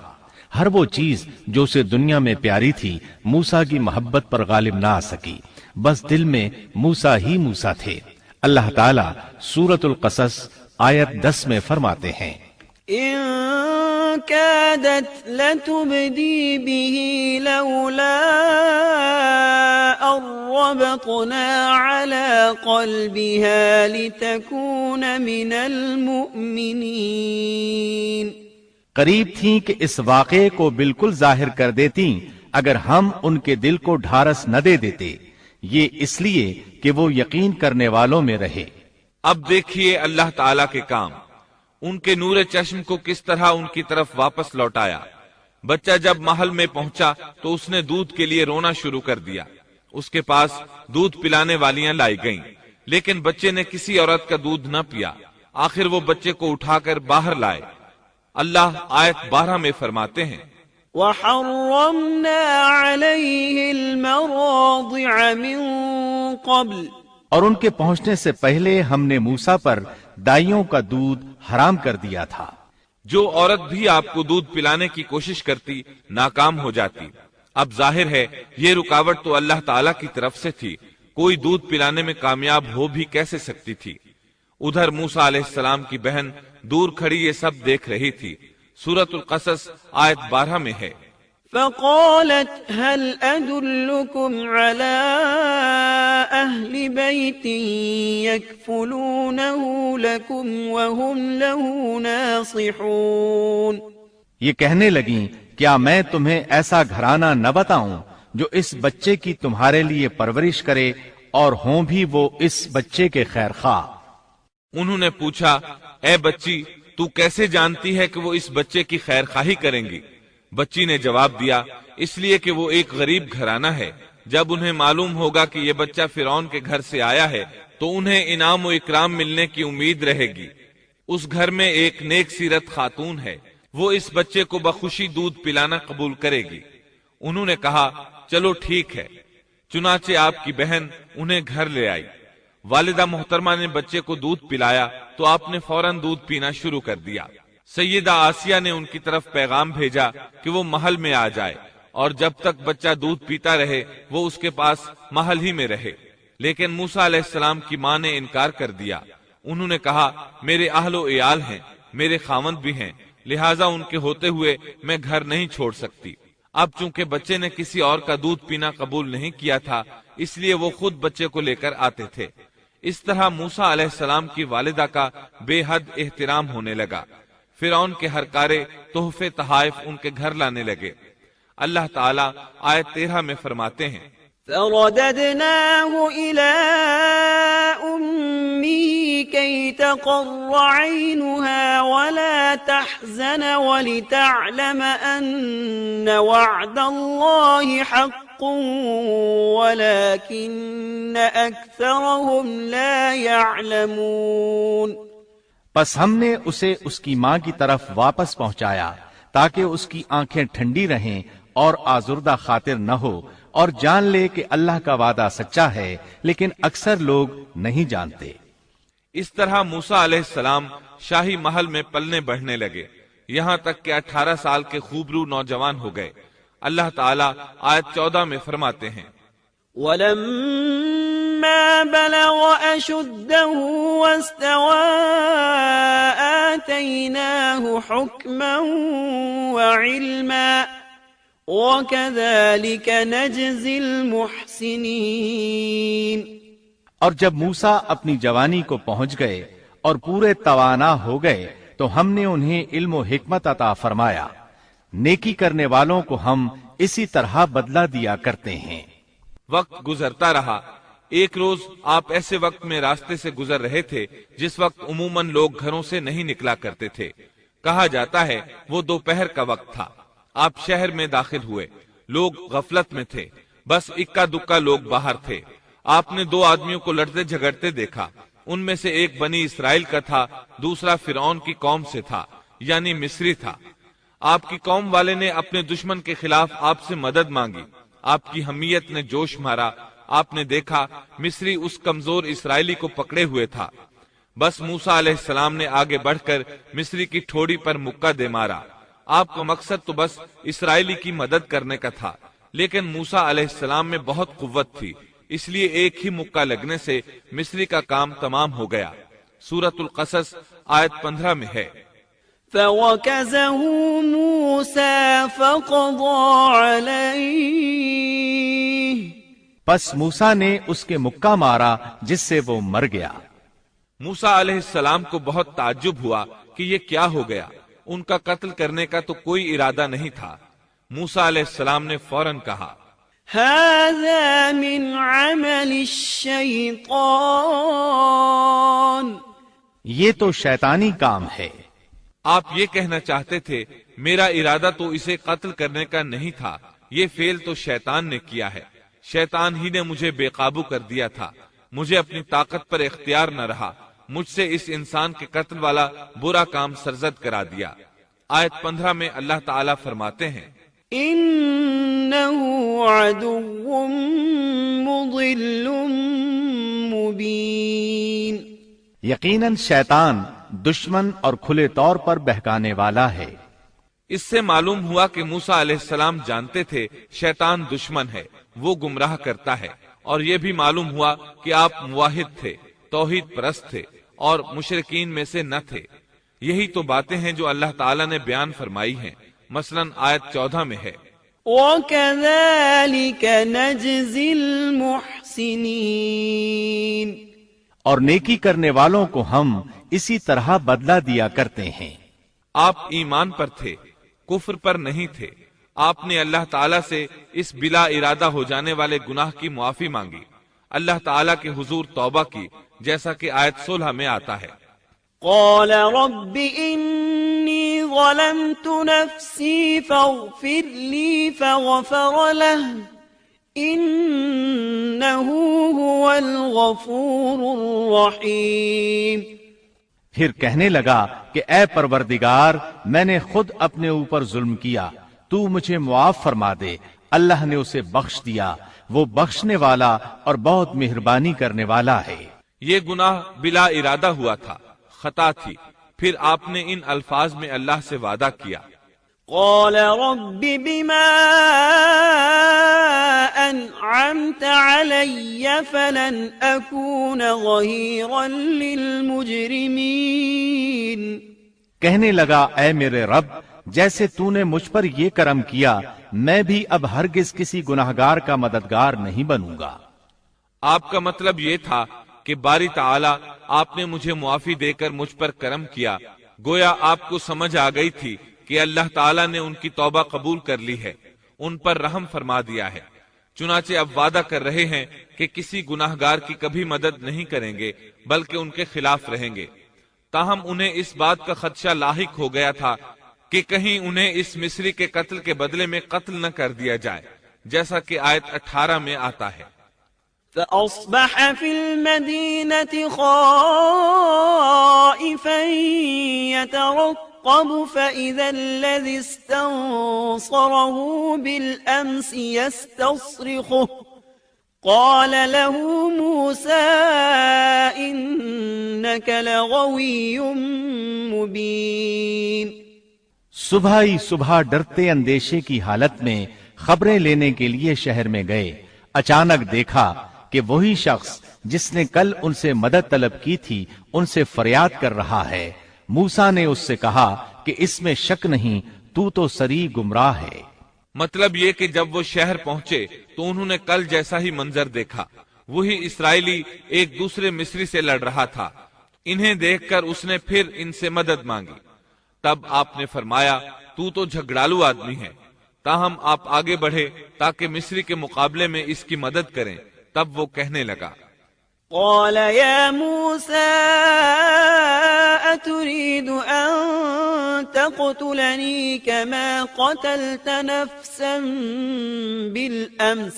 ہر وہ چیز جو اسے دنیا میں پیاری تھی موسیٰ کی محبت پر غالب نہ آ سکی، بس دل میں موسیٰ ہی موسیٰ تھے۔ اللہ تعالیٰ سورۃ القصص آیت 10 میں فرماتے ہیں، إن كادت لتبدي به لولا أن ربطنا على قلبها لتكون من المؤمنين، قریب تھیں کہ اس واقعے کو بالکل ظاہر کر دیتی اگر ہم ان کے دل کو ڈھارس نہ دے دیتے، یہ اس لیے کہ وہ یقین کرنے والوں میں رہے۔ اب دیکھیے اللہ تعالیٰ کے کام، ان کے نور چشم کو کس طرح ان کی طرف واپس لوٹایا۔ بچہ جب محل میں پہنچا تو اس نے دودھ کے لیے رونا شروع کر دیا۔ اس کے پاس دودھ پلانے والیاں لائی گئیں، لیکن بچے نے کسی عورت کا دودھ نہ پیا۔ آخر وہ بچے کو اٹھا کر باہر لائے۔ اللہ آیت 12 میں فرماتے ہیں، وَحَرَّمْنَا عَلَيْهِ الْمَرَاضِعَ مِن قَبْلِ، اور ان کے پہنچنے سے پہلے ہم نے موسیٰ پر دائیوں کا دودھ حرام کر دیا تھا۔ جو عورت بھی آپ کو دودھ پلانے کی کوشش کرتی ناکام ہو جاتی۔ اب ظاہر ہے یہ رکاوٹ تو اللہ تعالیٰ کی طرف سے تھی، کوئی دودھ پلانے میں کامیاب ہو بھی کیسے سکتی تھی۔ ادھر موسیٰ علیہ السلام کی بہن دور کھڑی یہ سب دیکھ رہی تھی۔ سورۃ القصص آیت 12 میں ہے، فقالت هل أدلكم على أهل بيت يكفلونه لكم وهم له ناصحون، یہ کہنے لگیں کیا میں تمہیں ایسا گھرانہ نہ بتاؤں جو اس بچے کی تمہارے لیے پرورش کرے اور ہوں بھی وہ اس بچے کے خیر خواہ۔ انہوں نے پوچھا، اے بچی تو کیسے جانتی ہے کہ وہ اس بچے کی خیر خواہی کریں گی؟ بچی نے جواب دیا، اس لیے کہ وہ ایک غریب گھرانہ ہے۔ جب انہیں معلوم ہوگا کہ یہ بچہ فرعون کے گھر سے آیا ہے تو انہیں انعام و اکرام ملنے کی امید رہے گی۔ اس گھر میں ایک نیک سیرت خاتون ہے، وہ اس بچے کو بخوشی دودھ پلانا قبول کرے گی۔ انہوں نے کہا، چلو ٹھیک ہے۔ چنانچہ آپ کی بہن انہیں گھر لے آئی۔ والدہ محترمہ نے بچے کو دودھ پلایا تو آپ نے فوراً دودھ پینا شروع کر دیا۔ سیدہ آسیہ نے ان کی طرف پیغام بھیجا کہ وہ محل میں آ جائے، اور جب تک بچہ دودھ پیتا رہے وہ اس کے پاس محل ہی میں رہے۔ لیکن موسیٰ علیہ السلام کی ماں نے انکار کر دیا۔ انہوں نے کہا، میرے اہل و عیال ہیں، میرے خاوند بھی ہیں، لہٰذا ان کے ہوتے ہوئے میں گھر نہیں چھوڑ سکتی۔ اب چونکہ بچے نے کسی اور کا دودھ پینا قبول نہیں کیا تھا، اس لیے وہ خود بچے کو لے کر آتے تھے۔ اس طرح موسیٰ علیہ السلام کی والدہ کا بے حد احترام ہونے لگا۔ فرعون کے ہر کارے تحفے تحائف ان کے گھر لانے لگے۔ اللہ تعالیٰ آیت 13 میں فرماتے ہیں، فرددناه إلى أمه كي تقر عينها ولا تحزن ولتعلم أن وعد الله حق ولكن أكثرهم لا يعلمون۔ پس ہم نے اسے اس کی ماں کی طرف واپس پہنچایا تاکہ اس کی آنکھیں ٹھنڈی رہیں اور آزردہ خاطر نہ ہو، اور جان لے کہ اللہ کا وعدہ سچا ہے، لیکن اکثر لوگ نہیں جانتے۔ اس طرح موسیٰ علیہ السلام شاہی محل میں پلنے بڑھنے لگے، یہاں تک کہ 18 سال کے خوبرو نوجوان ہو گئے۔ اللہ تعالیٰ آیت 14 میں فرماتے ہیں، وَلَمَّا بَلَغَ أَشُدَّهُ وَاسْتَوَى آتَيْنَاهُ حُكْمًا وَعِلْمًا وَكَذَلِكَ نَجْزِي الْمُحْسِنِينَ۔ اور جب موسیٰ اپنی جوانی کو پہنچ گئے اور پورے توانا ہو گئے تو ہم نے انہیں علم و حکمت عطا فرمایا. نیکی کرنے والوں کو ہم اسی طرح بدلہ دیا کرتے ہیں. وقت گزرتا رہا. ایک روز آپ ایسے وقت میں راستے سے گزر رہے تھے جس وقت عموماً لوگ گھروں سے نہیں نکلا کرتے تھے. کہا جاتا ہے وہ دوپہر کا وقت تھا. آپ شہر میں داخل ہوئے. لوگ غفلت میں تھے. بس اکا دکا لوگ باہر تھے. آپ نے 2 آدمیوں کو لڑتے جھگڑتے دیکھا. ان میں سے ایک بنی اسرائیل کا تھا, دوسرا فرعون کی قوم سے تھا, یعنی مصری تھا. آپ کی قوم والے نے اپنے دشمن کے خلاف آپ سے مدد مانگی. آپ کی حمیت نے جوش مارا. آپ نے دیکھا مصری اس کمزور اسرائیلی کو پکڑے ہوئے تھا. بس موسیٰ علیہ السلام نے آگے بڑھ کر مصری کی ٹھوڑی پر مکہ دے مارا. آپ کا مقصد تو بس اسرائیلی کی مدد کرنے کا تھا, لیکن موسیٰ علیہ السلام میں بہت قوت تھی, اس لیے ایک ہی مکہ لگنے سے مصری کا کام تمام ہو گیا. سورۃ القصص آیت 15 میں ہے. فَوَكَزَهُ مُوسَى فَقَضَى عَلَيْهِ پس موسیٰ نے اس کے مکہ مارا جس سے وہ مر گیا. موسیٰ علیہ السلام کو بہت تعجب ہوا کہ یہ کیا ہو گیا. ان کا قتل کرنے کا تو کوئی ارادہ نہیں تھا. موسیٰ علیہ السلام نے فوراً کہا هَذَا مِنْ عَمَلِ الشَّيْطَانِ یہ تو شیطانی کام ہے. آپ یہ کہنا چاہتے تھے میرا ارادہ تو اسے قتل کرنے کا نہیں تھا, یہ فعل تو شیطان نے کیا ہے. شیطان ہی نے مجھے بے قابو کر دیا تھا. مجھے اپنی طاقت پر اختیار نہ رہا. مجھ سے اس انسان کے قتل والا برا کام سرزد کرا دیا. آیت 15 میں اللہ تعالیٰ فرماتے ہیں إِنَّهُ عَدُوٌّ مُضِلٌّ مُبِينٌ یقیناً شیطان دشمن اور کھلے طور پر بہکانے والا ہے. اس سے معلوم ہوا کہ موسیٰ علیہ السلام جانتے تھے شیطان دشمن ہے, وہ گمراہ کرتا ہے. اور یہ بھی معلوم ہوا کہ آپ موحد تھے, توحید پرست تھے اور مشرکین میں سے نہ تھے. یہی تو باتیں ہیں جو اللہ تعالیٰ نے بیان فرمائی ہیں. مثلا آیت 14 میں ہے وَكَذَلِكَ نَجْزِي الْمُحْسِنِينَ اور نیکی کرنے والوں کو ہم اسی طرح بدلہ دیا کرتے ہیں. آپ ایمان پر تھے, کفر پر نہیں تھے. آپ نے اللہ تعالیٰ سے اس بلا ارادہ ہو جانے والے گناہ کی معافی مانگی. اللہ تعالیٰ کے حضور توبہ کی, جیسا کہ آیت 16 میں آتا ہے قال رب إني ظلمت نفسي فاغفر لي فغفر له إنه هو الغفور الرحيم. پھر کہنے لگا کہ اے پروردگار میں نے خود اپنے اوپر ظلم کیا, تو مجھے معاف فرما دے. اللہ نے اسے بخش دیا, وہ بخشنے والا اور بہت مہربانی کرنے والا ہے. یہ گناہ بلا ارادہ ہوا تھا, خطا تھی. پھر آپ نے ان الفاظ میں اللہ سے وعدہ کیا قال رب بما أنعمت علي فلن أكون ظهيرا للمجرمين. کہنے لگا اے میرے رب جیسے تو نے مجھ پر یہ کرم کیا میں بھی اب ہرگز کسی گناہگار کا مددگار نہیں بنوں گا. آپ کا مطلب یہ تھا کہ باری تعالی آپ نے مجھے معافی دے کر مجھ پر کرم کیا. گویا آپ کو سمجھ آ گئی تھی کہ اللہ تعالیٰ نے ان کی توبہ قبول کر لی ہے, ان پر رحم فرما دیا ہے. چنانچہ اب وعدہ کر رہے ہیں کہ کسی گناہگار کی کبھی مدد نہیں کریں گے بلکہ ان کے خلاف رہیں گے. تاہم انہیں اس بات کا خدشہ لاحق ہو گیا تھا کہ کہیں انہیں اس مصری کے قتل کے بدلے میں قتل نہ کر دیا جائے, جیسا کہ آیت 18 میں آتا ہے فأصبح في المدينة خائفا يترقب فإذا الذي استنصره بالأمس يستصرخه قال له موسى إنك لغوي مبين. صبح ہی صبح ڈرتے اندیشے کی حالت میں خبریں لینے کے لیے شہر میں گئے. اچانک دیکھا کہ وہی شخص جس نے کل ان سے مدد طلب کی تھی ان سے فریاد کر رہا ہے. موسیٰ نے اس سے کہا کہ اس میں شک نہیں تو سری گمراہ ہے. مطلب یہ کہ جب وہ شہر پہنچے تو انہوں نے کل جیسا ہی منظر دیکھا. وہی اسرائیلی ایک دوسرے مصری سے لڑ رہا تھا۔ انہیں دیکھ کر اس نے پھر ان سے مدد مانگی۔ تب آپ نے فرمایا تو جھگڑالو آدمی ہے، تاہم آپ آگے بڑھے تاکہ مصری کے مقابلے میں اس کی مدد کریں۔ تب وہ کہنے لگا، قال يا موسى أتريد أن تقتلني كما قتلت نفسا بالأمس؟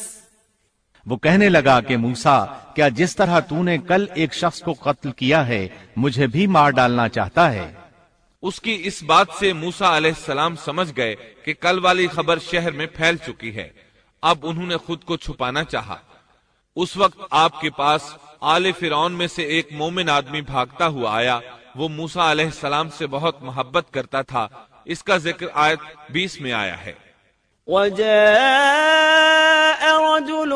وہ کہنے لگا کہ موسیٰ، کیا جس طرح تو نے کل ایک شخص کو قتل کیا ہے مجھے بھی مار ڈالنا چاہتا ہے؟ اس کی اس بات سے موسیٰ علیہ السلام سمجھ گئے کہ کل والی خبر شہر میں پھیل چکی ہے۔ اب انہوں نے خود کو چھپانا چاہا۔ اس وقت آپ کے پاس آل فرعون میں سے ایک مومن آدمی بھاگتا ہوا آیا۔ وہ موسیٰ علیہ السلام سے بہت محبت کرتا تھا۔ اس کا ذکر آیت 20 میں آیا ہے۔ وجاء رجل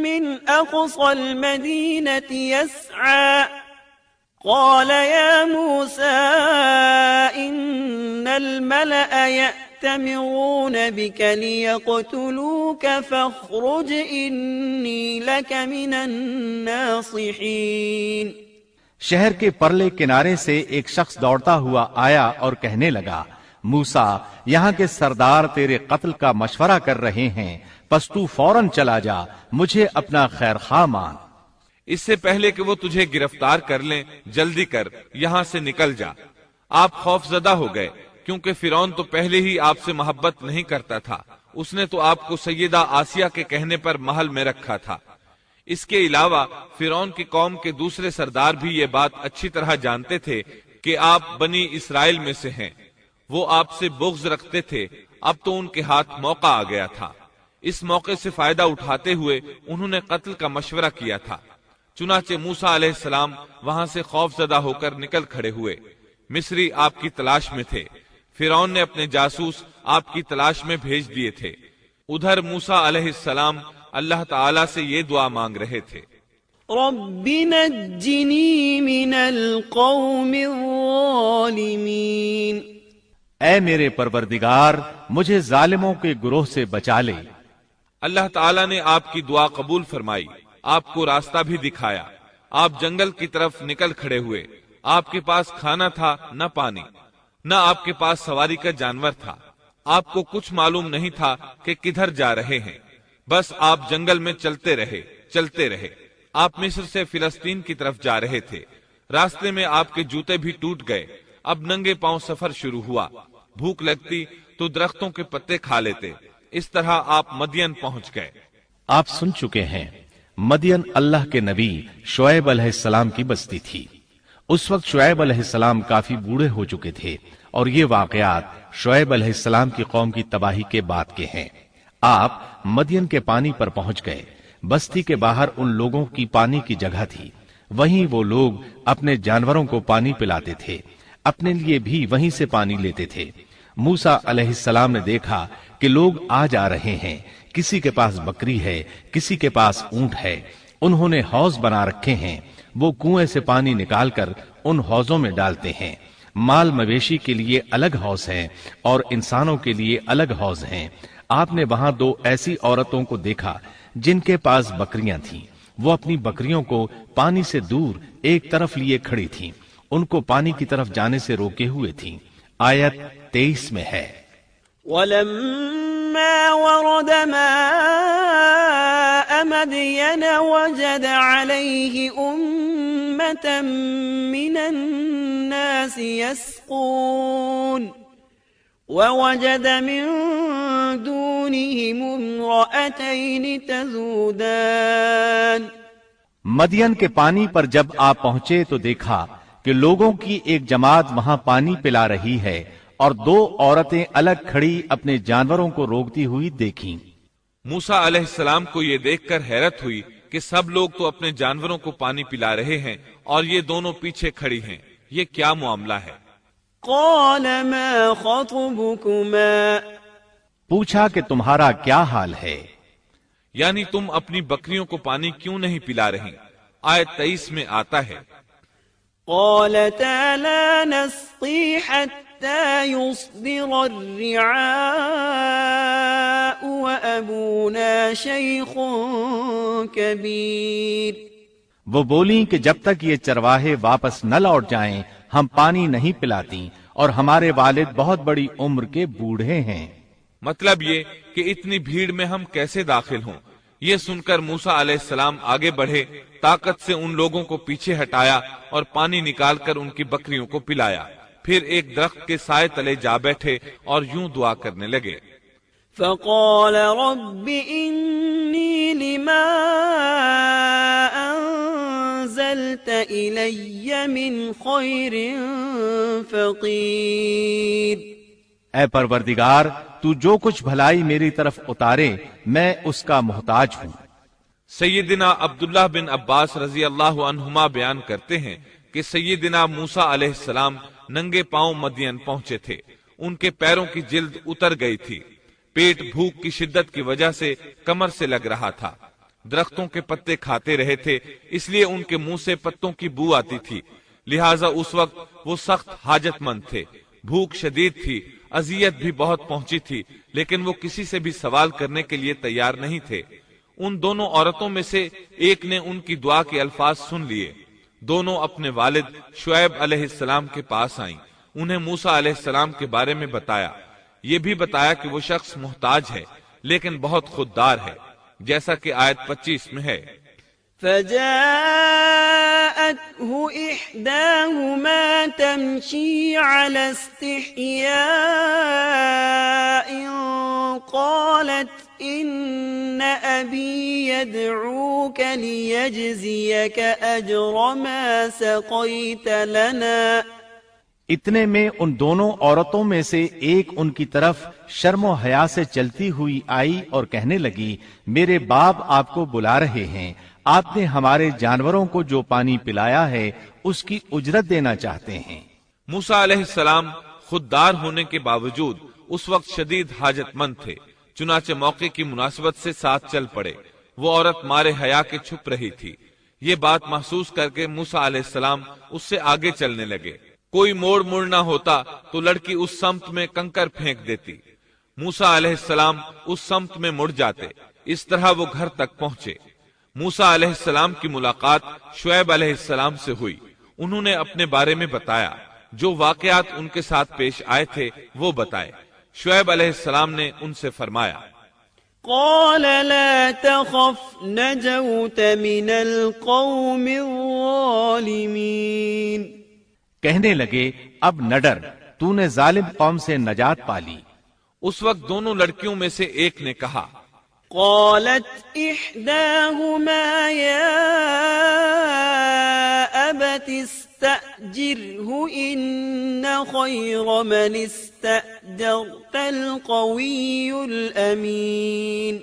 من أقصى المدينة يسعى قال يا موسى إن الملأ يأتمرون بك ليقتلوك فاخرج إني لك من الناصحين۔ شہر کے پرلے کنارے سے ایک شخص دوڑتا ہوا آیا اور کہنے لگا، موسیٰ، یہاں کے سردار تیرے قتل کا مشورہ کر رہے ہیں، پس تو فوراً چلا جا، مجھے اپنا خیر خواہ مان۔ اس سے پہلے کہ وہ تجھے گرفتار کر لیں، جلدی کر، یہاں سے نکل جا۔ آپ خوف زدہ ہو گئے کیونکہ فرعون تو پہلے ہی آپ سے محبت نہیں کرتا تھا۔ اس نے تو آپ کو سیدہ آسیہ کے کہنے پر محل میں رکھا تھا۔ اس کے علاوہ فرعون کی قوم کے دوسرے سردار بھی یہ بات اچھی طرح جانتے تھے کہ آپ بنی اسرائیل میں سے ہیں۔ وہ آپ سے بغض رکھتے تھے۔ اب تو ان کے ہاتھ موقع آ گیا تھا۔ اس موقع سے فائدہ اٹھاتے ہوئے انہوں نے قتل کا مشورہ کیا تھا۔ چنانچہ موسیٰ علیہ السلام وہاں سے خوف زدہ ہو کر نکل کھڑے ہوئے۔ مصری آپ کی تلاش میں تھے۔ فرعون نے اپنے جاسوس آپ کی تلاش میں بھیج دیے تھے۔ ادھر موسیٰ علیہ السلام اللہ تعالیٰ سے یہ دعا مانگ رہے تھے، رب نجنی من القوم الظالمین۔ اے میرے پروردگار، مجھے ظالموں کے گروہ سے بچا لے۔ اللہ تعالیٰ نے آپ کی دعا قبول فرمائی، آپ کو راستہ بھی دکھایا۔ آپ جنگل کی طرف نکل کھڑے ہوئے۔ آپ کے پاس کھانا تھا نہ پانی، نہ آپ کے پاس سواری کا جانور تھا۔ آپ کو کچھ معلوم نہیں تھا کہ کدھر جا رہے ہیں۔ بس آپ جنگل میں چلتے رہے۔ آپ مصر سے فلسطین کی طرف جا رہے تھے۔ راستے میں آپ کے جوتے بھی ٹوٹ گئے۔ اب ننگے پاؤں سفر شروع ہوا۔ بھوک لگتی تو درختوں کے پتے کھا لیتے۔ اس طرح آپ مدین پہنچ گئے۔ آپ سن چکے ہیں، مدین اللہ کے نبی شعیب علیہ السلام کی بستی تھی۔ اس وقت شعیب علیہ السلام کافی بوڑھے ہو چکے تھے، اور یہ واقعات شعیب علیہ السلام کی قوم کی تباہی کے بعد کے ہیں۔ آپ مدین کے پانی پر پہنچ گئے۔ بستی کے باہر ان لوگوں کی پانی کی جگہ تھی۔ وہیں وہ لوگ اپنے جانوروں کو پانی پلاتے تھے، اپنے لیے بھی وہیں سے پانی لیتے تھے۔ موسیٰ علیہ السلام نے دیکھا کہ لوگ آ جا رہے ہیں، کسی کے پاس بکری ہے، کسی کے پاس اونٹ ہے۔ انہوں نے حوض بنا رکھے ہیں، وہ کنویں سے پانی نکال کر ان حوضوں میں ڈالتے ہیں۔ مال مویشی کے لیے الگ حوض ہیں اور انسانوں کے لیے الگ حوض ہیں۔ آپ نے وہاں دو ایسی عورتوں کو دیکھا جن کے پاس بکریاں تھیں۔ وہ اپنی بکریوں کو پانی سے دور ایک طرف لیے کھڑی تھیں، ان کو پانی کی طرف جانے سے روکے ہوئے تھیں۔ آیت 23 میں ہے، وَلَمَّا وَرَدَ مَاءَ مَدْيَنَ وَجَدَ عَلَيْهِ أُمَّةً مِّنَ النَّاسِ يَسْقُونَ وَوَجَدَ مِن دُونِهِمُ امْرَأَتَيْنِ تَذُودَانِ۔ مدین کے پانی پر جب آپ پہنچے تو دیکھا کہ لوگوں کی ایک جماعت وہاں پانی پلا رہی ہے، اور دو عورتیں الگ کھڑی اپنے جانوروں کو روکتی ہوئی دیکھیں۔ موسیٰ علیہ السلام کو یہ دیکھ کر حیرت ہوئی کہ سب لوگ تو اپنے جانوروں کو پانی پلا رہے ہیں اور یہ دونوں پیچھے کھڑی ہیں۔ یہ کیا معاملہ ہے؟ قال ما خطبكما؟ پوچھا کہ تمہارا کیا حال ہے؟ یعنی تم اپنی بکریوں کو پانی کیوں نہیں پلا رہی؟ آیت 23 میں آتا ہے، قالتا لا نسقي حتى حتى يصدر الرعاء وأبونا شيخ كبير. وہ بولیں کہ جب تک یہ چرواہے واپس نہ لوٹ جائیں ہم پانی نہیں پلاتی اور ہمارے والد بہت بڑی عمر کے بوڑھے ہیں. مطلب یہ کہ اتنی بھیڑ میں ہم کیسے داخل ہوں. یہ سن کر موسیٰ علیہ السلام آگے بڑھے، طاقت سے ان لوگوں کو پیچھے ہٹایا اور پانی نکال کر ان کی بکریوں کو پلایا. پھر ایک درخت کے سائے تلے جا بیٹھے اور یوں دعا کرنے لگے. فقال رب إني لما أنزلت إلي من خير فقير. اے پروردگار تو جو کچھ بھلائی میری طرف اتارے میں اس کا محتاج ہوں. سیدنا عبداللہ بن عباس رضی اللہ عنہما بیان کرتے ہیں کہ سیدنا موسیٰ علیہ السلام ننگے پاؤں مدین پہنچے تھے. ان کے پیروں کی جلد اتر گئی تھی. پیٹ بھوک کی شدت کی وجہ سے کمر سے لگ رہا تھا. درختوں کے پتے کھاتے رہے تھے اس لیے ان کے منہ سے پتوں کی بو آتی تھی. لہٰذا اس وقت وہ سخت حاجت مند تھے. بھوک شدید تھی، اذیت بھی بہت پہنچی تھی، لیکن وہ کسی سے بھی سوال کرنے کے لیے تیار نہیں تھے. ان دونوں عورتوں میں سے ایک نے ان کی دعا کے الفاظ سن لیے. دونوں اپنے والد شعیب علیہ السلام کے پاس آئیں. انہیں موسیٰ علیہ السلام کے بارے میں بتایا. یہ بھی بتایا کہ وہ شخص محتاج ہے لیکن بہت خوددار ہے، جیسا کہ آیت 25 میں ہے. فجاءته إحداهما تمشي على استحياء قالت إن أبي يدعوك ليجزيك أجر ما سقيت لنا. اتنے میں ان دونوں عورتوں میں سے ایک ان کی طرف شرم و حیا سے چلتی ہوئی آئی اور کہنے لگی میرے باپ آپ کو بلا رہے ہیں. آپ نے ہمارے جانوروں کو جو پانی پلایا ہے اس کی اجرت دینا چاہتے ہیں. موسیٰ علیہ السلام خوددار ہونے کے باوجود اس وقت شدید حاجت مند تھے. چنانچہ موقع کی مناسبت سے ساتھ چل پڑے. وہ عورت مارے حیا کے چھپ رہی تھی. یہ بات محسوس کر کے موسیٰ علیہ السلام اس سے آگے چلنے لگے. کوئی موڑ نہ ہوتا تو لڑکی اس سمت میں کنکر پھینک دیتی. موسیٰ علیہ السلام اس سمت میں مڑ جاتے. اس طرح وہ گھر تک پہنچے. موسیٰ علیہ السلام کی ملاقات شعیب علیہ السلام سے ہوئی. انہوں نے اپنے بارے میں بتایا. جو واقعات ان کے ساتھ پیش آئے تھے وہ بتائے. شعیب علیہ السلام نے ان سے فرمایا قال لا تخف نجوت من القوم الظالمين. کہنے لگے اب نہ ڈر، تو نے ظالم قوم سے نجات پالی. اس وقت دونوں لڑکیوں میں سے ایک نے کہا قالت إحداهما يا أبت استأجره إن خير من استأجرت القوي الأمين.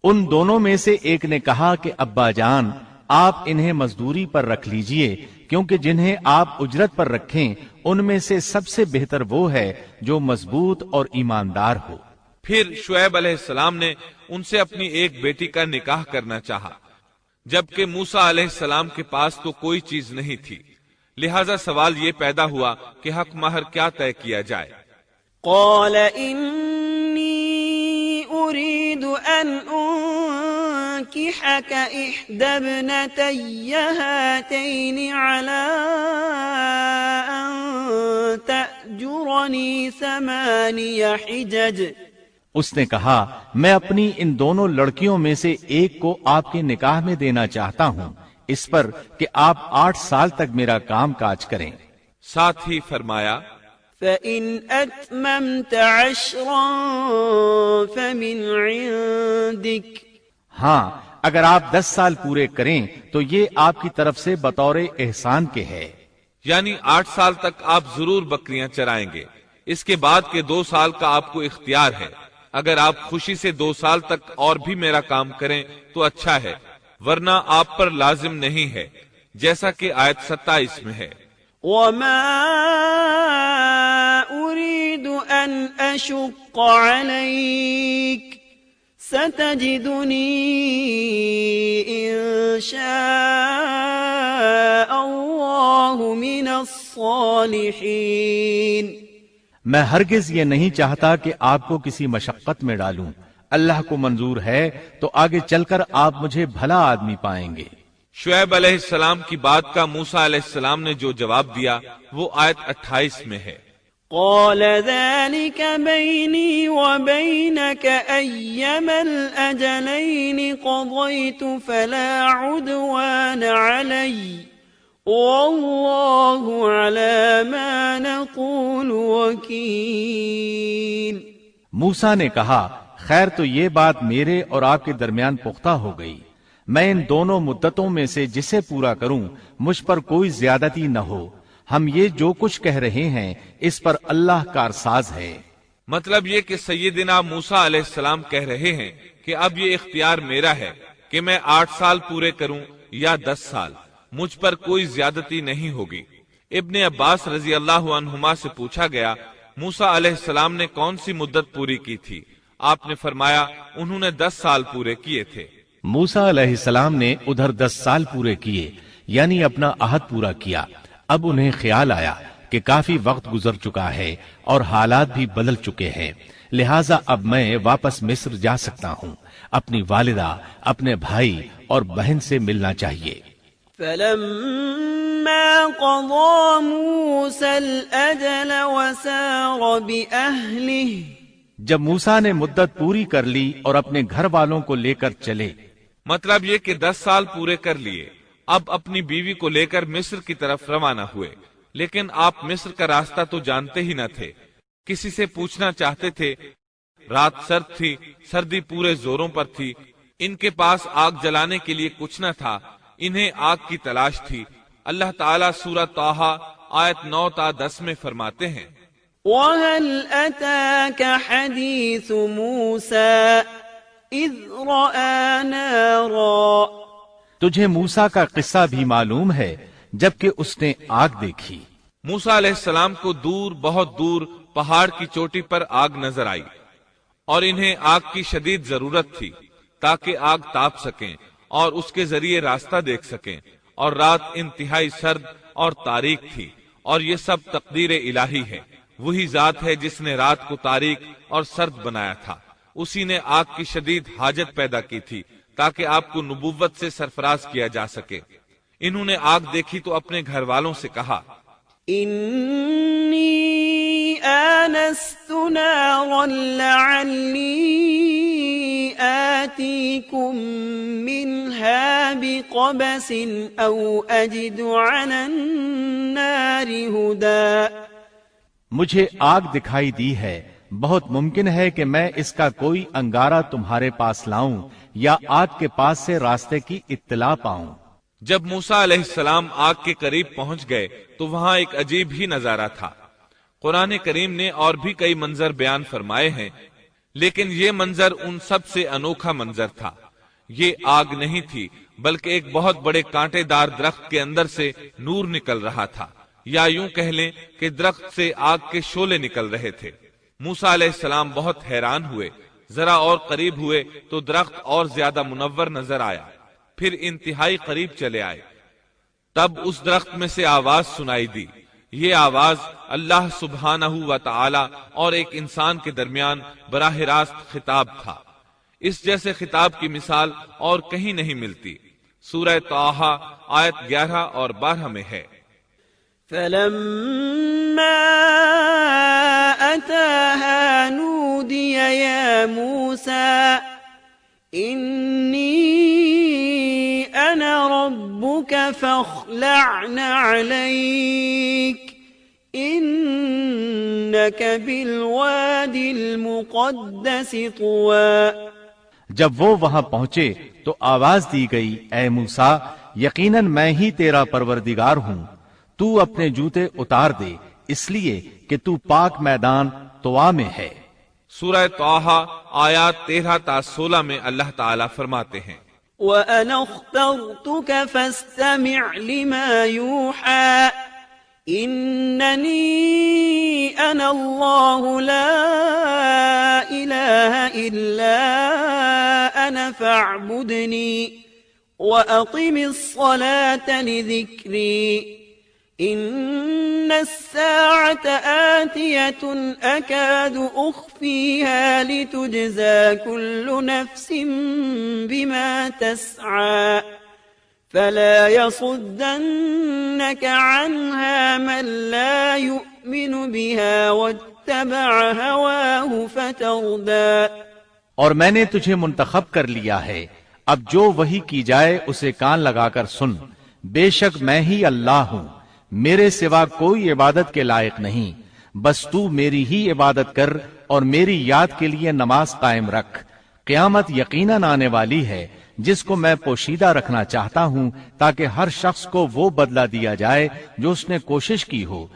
ان دونوں میں سے ایک نے کہا کہ ابا جان آپ انہیں مزدوری پر رکھ لیجئے کیونکہ جنہیں آپ اجرت پر رکھیں ان میں سے سب سے بہتر وہ ہے جو مضبوط اور ایماندار ہو. پھر شعیب علیہ السلام نے ان سے اپنی ایک بیٹی کا نکاح کرنا چاہا جبکہ موسیٰ علیہ السلام کے پاس تو کوئی چیز نہیں تھی. لہذا سوال یہ پیدا ہوا کہ حق مہر کیا طے کیا جائے. قال إني أريد أن أنكحك إحدى ابنتي هاتين على أن تأجرني 8 حجج. اس نے کہا میں اپنی ان دونوں لڑکیوں میں سے ایک کو آپ کے نکاح میں دینا چاہتا ہوں اس پر کہ آپ 8 سال تک میرا کام کاج کریں. ساتھ ہی فرمایا فَإِنْ أَتْمَمْتَ 10 فَمِنْ عِنْدِكَ. ہاں اگر آپ 10 سال پورے کریں تو یہ آپ کی طرف سے بطور احسان کے ہے. یعنی 8 سال تک آپ ضرور بکریاں چرائیں گے. اس کے بعد کے 2 سال کا آپ کو اختیار ہے. اگر آپ خوشی سے 2 سال تک اور بھی میرا کام کریں تو اچھا ہے، ورنہ آپ پر لازم نہیں ہے، جیسا کہ آیت 27 میں ہے. وَمَا أُرِيدُ أَنْ أَشُقَّ عَلَيْكَ سَتَجِدُنِي إِنْ شَاءَ اللَّهُ مِنَ الصَّالِحِينَ. میں ہرگز یہ نہیں چاہتا کہ آپ کو کسی مشقت میں ڈالوں، اللہ کو منظور ہے تو آگے چل کر آپ مجھے بھلا آدمی پائیں گے۔ شعیب علیہ السلام کی بات کا موسیٰ علیہ السلام نے جو جواب دیا وہ آیت 28 میں ہے۔ قال ذلك بيني وبينك أيما الأجلين قضيت فلا عدوان علي والله على ما نقول وكيل۔ موسیٰ نے کہا خیر تو یہ بات میرے اور آپ کے درمیان پختہ ہو گئی، میں ان دونوں مدتوں میں سے جسے پورا کروں مجھ پر کوئی زیادتی نہ ہو، ہم یہ جو کچھ کہہ رہے ہیں اس پر اللہ کارساز ہے۔ مطلب یہ کہ سیدنا موسیٰ علیہ السلام کہہ رہے ہیں کہ اب یہ اختیار میرا ہے کہ میں 8 سال پورے کروں یا 10 سال، مجھ پر کوئی زیادتی نہیں ہوگی۔ ابن عباس رضی اللہ عنہما سے پوچھا گیا موسیٰ علیہ السلام نے کون سی مدت پوری کی تھی؟ آپ نے فرمایا انہوں نے 10 سال پورے کیے تھے۔ موسیٰ علیہ السلام نے ادھر 10 سال پورے کیے، یعنی اپنا عہد پورا کیا۔ اب انہیں خیال آیا کہ کافی وقت گزر چکا ہے اور حالات بھی بدل چکے ہیں، لہٰذا اب میں واپس مصر جا سکتا ہوں، اپنی والدہ، اپنے بھائی اور بہن سے ملنا چاہیے۔ فلما قضى موسى الأجل وسار بأهله، جب موسیٰ نے مدت پوری کر لی اور اپنے گھر والوں کو لے کر چلے، مطلب یہ کہ 10 سال پورے کر لیے، اب اپنی بیوی کو لے کر مصر کی طرف روانہ ہوئے، لیکن آپ مصر کا راستہ تو جانتے ہی نہ تھے، کسی سے پوچھنا چاہتے تھے۔ رات سرد تھی، سردی پورے زوروں پر تھی، ان کے پاس آگ جلانے کے لیے کچھ نہ تھا، انہیں آگ کی تلاش تھی۔ اللہ تعالیٰ سورہ طٰہٰ آیت 9 تا 10 میں فرماتے ہیں وَهَلْ أَتَاكَ حَدِيثُ مُوسَىٰ إِذْ رَأَىٰ نَارًا، تجھے موسیٰ کا قصہ بھی معلوم ہے جبکہ اس نے آگ دیکھی۔ موسیٰ علیہ السلام کو دور، بہت دور پہاڑ کی چوٹی پر آگ نظر آئی اور انہیں آگ کی شدید ضرورت تھی تاکہ آگ تاپ سکیں اور اس کے ذریعے راستہ دیکھ سکیں، اور رات انتہائی سرد اور تاریک تھی، اور یہ سب تقدیر الہی ہے۔ وہی ذات ہے جس نے رات کو تاریک اور سرد بنایا تھا، اسی نے آگ کی شدید حاجت پیدا کی تھی تاکہ آپ کو نبوت سے سرفراز کیا جا سکے۔ انہوں نے آگ دیکھی تو اپنے گھر والوں سے کہا إِنِّي آنَسْتُ نَارًا لَعَلِّي آتِيكُم مِّنْهَا بِقَبَسٍ أَوْ أَجِدُ عَلَى النَّارِ هُدًى۔ مجھے آگ دکھائی دی ہے، بہت ممکن ہے کہ میں اس کا کوئی انگارہ تمہارے پاس لاؤں یا آگ کے پاس سے راستے کی اطلاع پاؤں۔ جب موسیٰ علیہ السلام آگ کے قریب پہنچ گئے تو وہاں ایک عجیب ہی نظارہ تھا۔ قرآن کریم نے اور بھی کئی منظر بیان فرمائے ہیں، لیکن یہ منظر ان سب سے انوکھا منظر تھا۔ یہ آگ نہیں تھی بلکہ ایک بہت بڑے کانٹے دار درخت کے اندر سے نور نکل رہا تھا، یا یوں کہہ لیں کہ درخت سے آگ کے شعلے نکل رہے تھے۔ موسیٰ علیہ السلام بہت حیران ہوئے، ذرا اور قریب ہوئے تو درخت اور زیادہ منور نظر آیا، پھر انتہائی قریب چلے آئے، تب اس درخت میں سے آواز سنائی دی۔ یہ آواز اللہ سبحانہ و تعالی اور ایک انسان کے درمیان براہ راست خطاب تھا۔ اس جیسے خطاب کی مثال اور کہیں نہیں ملتی۔ سورہ طٰہٰ آیت 11 اور 12 میں ہے فَلَمَّا أَتَاهَا نُودِيَ يَا مُوسَىٰ إِنِّي أَنَا رَبُّكَ فَاخْلَعْ عَلَيْكَ إِنَّكَ بِالْوَادِ الْمُقَدَّسِ طُوًى۔ جب وہ وہاں پہنچے تو آواز دی گئی، اے موسیٰ، یقیناً میں ہی تیرا پروردگار ہوں، تو اپنے جوتے اتار دے، اس لیے کہ تو پاک میدان طوا میں ہے۔ سورہ طٰہٰ آیات 13 تا 16 میں اللہ تعالیٰ فرماتے ہیں وَأَنَا اخْتَرْتُكَ فَاسْتَمِعْ لِمَا يُوحَىٰ إِنَّنِي أَنَا اللَّهُ لَا إِلَٰهَ إِلَّا أَنَا فَاعْبُدْنِي وَأَقِمِ الصَّلَاةَ لِذِكْرِي۔ إن الساعة آتية أكاد أخفيها لتجزى كل نفس بما تسعى فلا يصدنك عنها من لا يؤمن بها واتبع هواه فتردى. اور میں نے تجھے منتخب کر لیا ہے، اب جو وحی کی جائے اسے کان لگا کر سن. بے شک میں ہی اللہ ہوں، میرے سوا کوئی عبادت کے لائق نہیں، بس تو میری ہی عبادت کر اور میری یاد کے لیے نماز قائم رکھ. قیامت یقیناً آنے والی ہے جس کو میں پوشیدہ رکھنا چاہتا ہوں تاکہ ہر شخص کو وہ بدلہ دیا جائے جو اس نے کوشش کی ہو.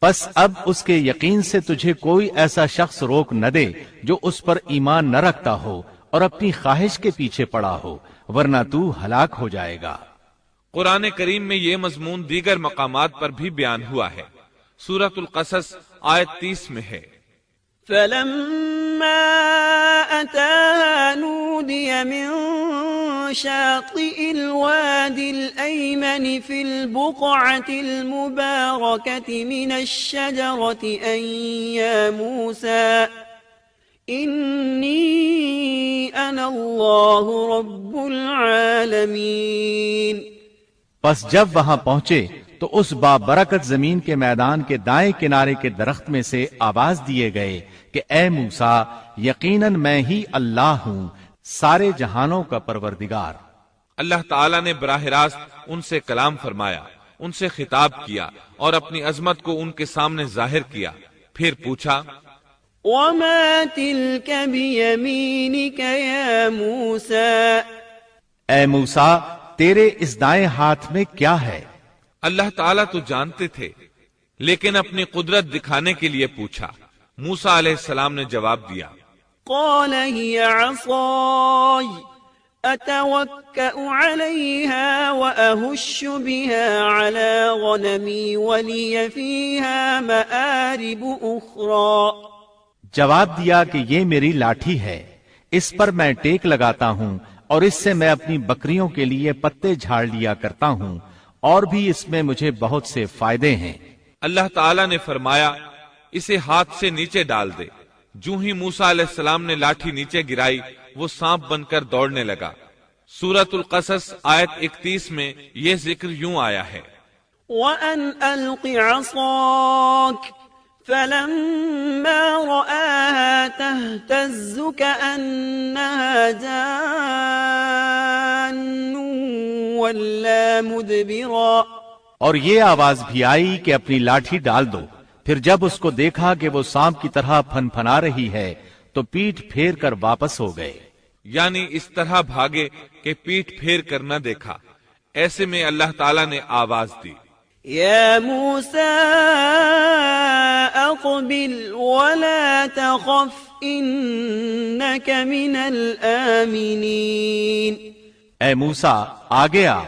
پس اب اس کے یقین سے تجھے کوئی ایسا شخص روک نہ دے جو اس پر ایمان نہ رکھتا ہو اور اپنی خواہش کے پیچھے پڑا ہو، ورنہ تو ہلاک ہو جائے گا. قرآن کریم میں یہ مضمون دیگر مقامات پر بھی بیان ہوا ہے. سورۃ القصص آیت 30 میں ہے، فلما أتاها نودي من شاطئ الوادي الأيمن في البقعة المباركة من الشجرة أن يا موسى إني أنا الله رب العالمين. پس جب وہاں پہنچے تو اس بابرکت زمین کے میدان کے دائیں کنارے کے درخت میں سے آواز دیے گئے کہ اے موسیٰ، یقیناً میں ہی اللہ ہوں، سارے جہانوں کا پروردگار. اللہ تعالیٰ نے براہ راست ان سے کلام فرمایا، ان سے خطاب کیا اور اپنی عظمت کو ان کے سامنے ظاہر کیا. پھر پوچھا، وما تلك بيمينك يا موسى. اے موسیٰ، تیرے اس دائیں ہاتھ میں کیا ہے؟ اللہ تعالیٰ تو جانتے تھے، لیکن اپنی قدرت دکھانے کے لیے پوچھا. موسیٰ علیہ السلام نے جواب دیا، قال هي عصاي أتوكأ عليها وأهش بها على غنمي ولي فيها مآرب أخرى. جواب دیا کہ یہ میری لاٹھی ہے، اس پر میں ٹیک لگاتا ہوں اور اس سے میں اپنی بکریوں کے لیے پتے جھاڑ لیا کرتا ہوں، اور بھی اس میں مجھے بہت سے فائدے ہیں. اللہ تعالیٰ نے فرمایا، اسے ہاتھ سے نیچے ڈال دے. جو ہی موسیٰ علیہ السلام نے لاٹھی نیچے گرائی، وہ سانپ بن کر دوڑنے لگا. سورۃ القصص آیت 31 میں یہ ذکر یوں آیا ہے، وَأَنْ أَلْقِ عَصَاكَ فَلَمَّا رَآهَا تَهْتَزُّ كَأَنَّهَا جَانٌّ وَلَّا مُدْبِرًا. اور یہ آواز بھی آئی کہ اپنی لاٹھی ڈال دو. پھر جب اس کو دیکھا کہ وہ سانپ کی طرح پھن پھنا رہی ہے تو پیٹھ پھیر کر واپس ہو گئے. یعنی اس طرح بھاگے کہ پیٹھ پھیر کر نہ دیکھا. ایسے میں اللہ تعالیٰ نے آواز دی، یا موسیٰ اقبل ولا تخف انک من الآمنین. اے موسیٰ، آگے آ،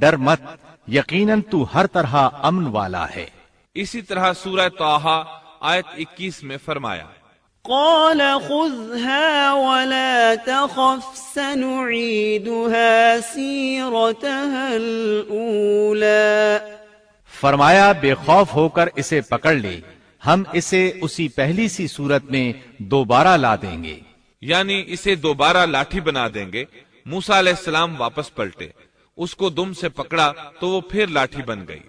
ڈر مت، یقیناً تو ہر طرح امن والا ہے. اسی طرح سورہ طٰہٰ آیت 21 میں فرمایا، قال خذها ولا تخف سنعيدها سيرتها الأولى. فرمایا بے خوف ہو کر اسے پکڑ لے، ہم اسے اسی پہلی سی صورت میں دوبارہ لا دیں گے. یعنی اسے دوبارہ لاٹھی بنا دیں گے. موسیٰ علیہ السلام واپس پلٹے، اس کو دم سے پکڑا تو وہ پھر لاٹھی بن گئی.